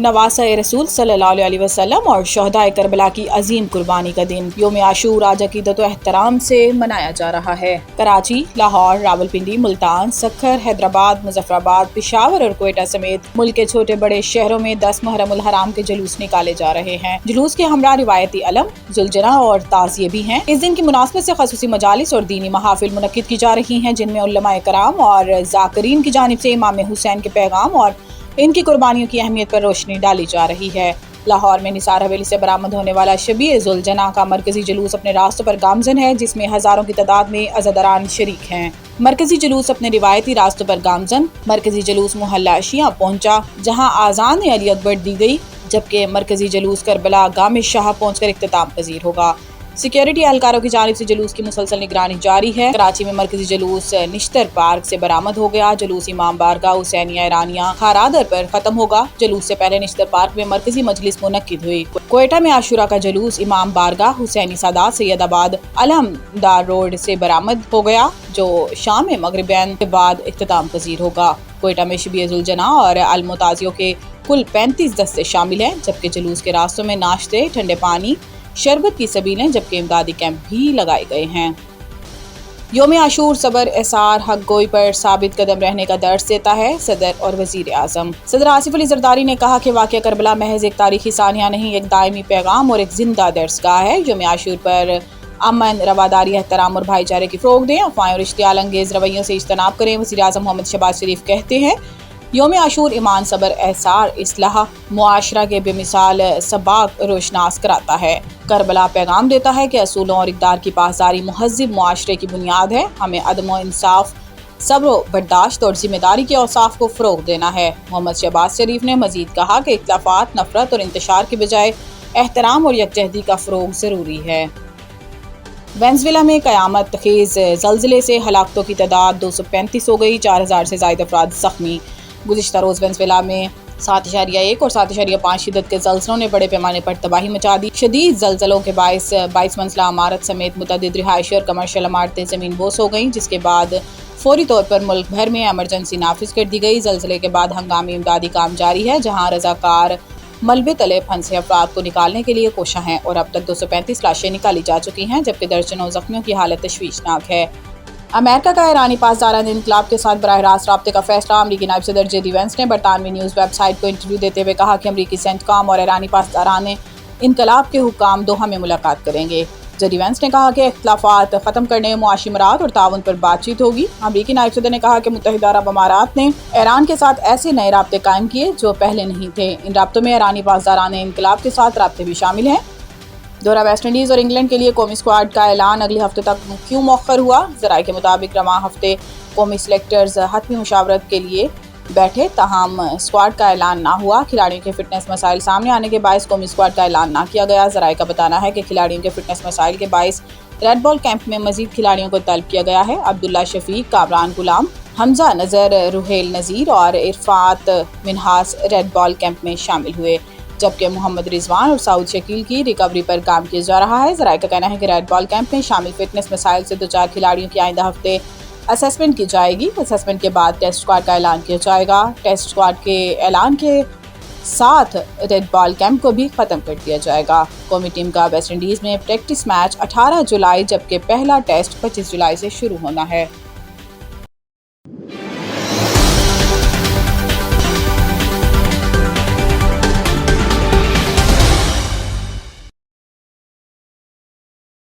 नवासा रसूल सल्लल्लाहु अलैहि वसल्लम और शहदाए करबला की अजीम कुर्बानी का दिन योम आशूर आज अकीदत व एहतराम से मनाया जा रहा है। कराची, लाहौर, रावलपिंडी, मुल्तान, सक्खर, हैदराबाद, मुजफ्फराबाद, पेशावर और क्वेटा समेत मुल्क के छोटे बड़े शहरों में 10 मुहर्रम उल हराम के जुलूस निकाले जा रहे हैं। जुलूस के हमरा रिवायती अलम, जुलजना और ताज़िये भी हैं। इस दिन की मुनासबत से खसूसी मजालिस और दीनी महाफिल मुनक्किद की जा रही हैं, जिनमें उलमाए कराम और जाकिरीन की जानिब से इमाम हुसैन के पैगाम और इनकी कुर्बानियों की अहमियत पर रोशनी डाली जा रही है। लाहौर में निसार हवेली से बरामद होने वाला शबीए जुलजना का मरकजी जुलूस अपने रास्तों पर गामजन है, जिसमें हजारों की तादाद में अज़ादरान शरीक हैं। मरकजी जुलूस अपने रिवायती रास्तों पर गामजन मरकजी जुलूस मोहल्ला शिया पहुंचा, जहां आज़ान अली अकबर दी गई, जबकि मरकजी जुलूस करबला गाम शाह पहुंचकर इख्तिताम पजीर होगा। सिक्योरिटी एहलकारों की जानिब से जुलूस की मुसलसल निगरानी जारी है। कराची में मरकजी जुलूस निश्तर पार्क से बरामद हो गया। जुलूस इमाम बारगाह हुसैनिया ईरानिया खारादर पर खत्म होगा। जुलूस से पहले निश्तर पार्क में मरकजी मजलिस मुनक्किद हुई। क्वेटा में आशुरा का जुलूस इमाम बारगाह हुसैनी सादात सैयदाबाद अलहमदार रोड से बरामद हो गया, जो शाम में मगरिबैन के बाद इख्तिताम पजीर होगा। क्वेटा में शबीए जुलजना और अलमुताजियों के कुल 35 दस्ते शामिल हैं, जबकि जुलूस के रास्तों में नाश्ते, ठंडे पानी, शरबत की सबीलें, जबकि इमदादी कैंप भी लगाए गए हैं। योम आशूर सबर, एसार, हक गोई पर साबित कदम रहने का दर्स देता है। सदर और वजीर आजम सदर आसिफ अली जरदारी ने कहा कि वाक़या करबला महज एक तारीखी सानिया नहीं, एक दायमी पैगाम और एक जिंदा दर्सगाह है। योम आशूर पर अमन, रवादारी, एहतराम और भाईचारे की फ़रोग़ दें, अफ़वाहें और इश्तियाल अंगेज़ रवैयों से इज्तनाब करें। वज़ीर आज़म मोहम्मद शहबाज शरीफ कहते हैं, योम आशूर ईमान, सबर, एहसार, इस्लाह, मुआशरा के बेमिसाल सबाक रोशनास कराता है। करबला पैगाम देता है कि असूलों और इक़दार की पासदारी मुहज़्ज़िब मुआशरे की बुनियाद है। हमें अदम इंसाफ, सब्र, बर्दाश्त और जिम्मेदारी के औसाफ को फ़रोग़ देना है। मोहम्मद शहबाज शरीफ ने मज़ीद कहा कि इख्तिलाफ़ात, नफ़रत और इंतशार के बजाय एहतराम और यकजहती का फ़रोग़ ज़रूरी है। वेनेज़ुएला में क़यामत खेज़ ज़लज़ले से हलाकतों की तादाद 235 हो गई, 4000 से ज़ायद अफराद ज़ख्मी। गुज़िश्ता रोज़ वेनेज़ुएला में 7.1 और 7.5 शिद्दत के ज़लज़लों ने बड़े पैमाने पर तबाही मचा दी। शदीद ज़लज़लों के बायस 22 मंजिला इमारत समेत मुतअद्दिद रिहायशी और कमर्शियल इमारतें ज़मीन बोस हो गईं, जिसके बाद फौरी तौर पर मुल्क भर में एमरजेंसी नाफिज कर दी गई। ज़लज़ले के बाद हंगामी इमदादी काम जारी है, जहाँ रज़ाकार मलबे तले फंसे अफराद को निकालने के लिए कोशिश हैं और अब तक 235 लाशें निकाली जा चुकी हैं, जबकि दर्जनों ज़ख्मियों की हालत तशवीशनाक है। अमेरिका का ईरानी पासदारान इनकलाब के साथ बराह रास्त राब्ते का फैसला। अमरीकी नायब सदर जेडी वेंस ने बरतानवी न्यूज़ वेबसाइट को इंटरव्यू देते हुए कहा कि अमरीकी सेंटकॉम और ईरानी पासदारान इनकलाब के हुक्काम दोहा में मुलाकात करेंगे। जेडी वेंस ने कहा कि इख्तिलाफात ख़त्म करने, मुआशी मराद और ताउन पर बातचीत होगी। अमरीकी नायब सदर ने कहा कि मुत्तहिदा अरब अमारात ने ईरान के साथ ऐसे नए राब्ते कायम किए जो पहले नहीं थे। इन राब्तों में ईरानी पासदारान इनकलाब के साथ राब्ते भी शामिल हैं। दौरा वेस्ट इंडीज़ और इंग्लैंड के लिए कौमी स्क्वाड का ऐलान अगले हफ्ते तक क्यों मौखर हुआ? ज़राए के मुताबिक रवां हफ्ते कौमी सिलेक्टर्स हतमी मुशावरत के लिए बैठे, ताहम स्क्वाड का ऐलान ना हुआ। खिलाड़ियों के फिटनेस मसाइल सामने आने के बायस कौमी स्क्वाड का ऐलान ना किया गया। ज़राए का बताना है कि खिलाड़ियों के फिटनेस मसाइल के बायस रेड बॉल कैंप में मजीद खिलाड़ियों को तलब किया गया है। अब्दुल्ला शफीक, कामरान गुलाम, हमजा नज़र, रुहेल नज़ीर और Irfat Minhas red ball camp में शामिल हुए, जबकि मोहम्मद रिजवान और साउद शकील की रिकवरी पर काम किया जा रहा है। ज़राए का कहना है कि रेड बॉल कैंप में शामिल फिटनेस मसाइल से 2-4 खिलाड़ियों की आइंदा हफ्ते असेसमेंट की जाएगी। असेसमेंट के बाद टेस्ट स्क्वाड का ऐलान किया जाएगा। टेस्ट स्क्वाड के ऐलान के साथ रेड बॉल कैंप को भी ख़त्म कर दिया जाएगा। कौमी टीम का वेस्ट इंडीज़ में प्रैक्टिस मैच 18 जुलाई, जबकि पहला टेस्ट 25 जुलाई से शुरू होना है।